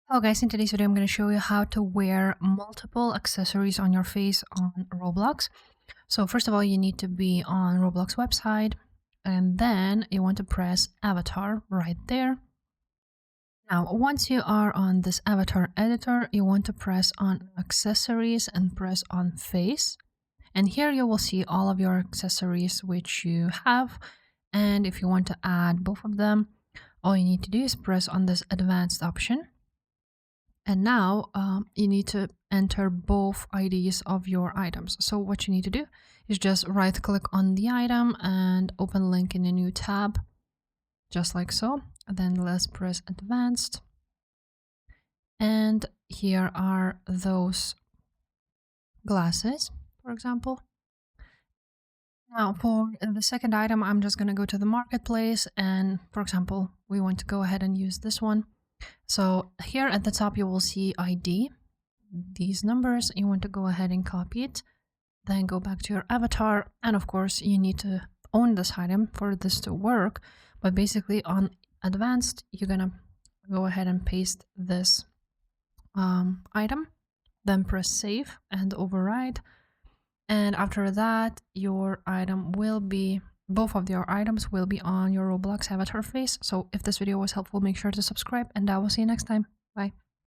Hello guys, in today's video I'm going to show you how to wear multiple accessories on your face on Roblox. So first of all, you need to be on Roblox website, and then you want to press avatar right there. Now once you are on this avatar editor, you want to press on accessories and press on face, and here you will see all of your accessories which you have. And if you want to add both of them, all you need to do is press on this advanced option. And now you need to enter both IDs of your items. So what you need to do is just right click on the item and open link in a new tab, just like so. And then let's press advanced. And here are those glasses, for example. Now for the second item, I'm just going to go to the marketplace. And for example, we want to go ahead and use this one. So here at the top, you will see ID, these numbers. You want to go ahead and copy it, then go back to your avatar. And of course, you need to own this item for this to work. But basically on advanced, you're going to go ahead and paste this item, then press save and override. And after that, your item will be both of your items will be on your Roblox avatar face. So if this video was helpful, make sure to subscribe, and I will see you next time. Bye.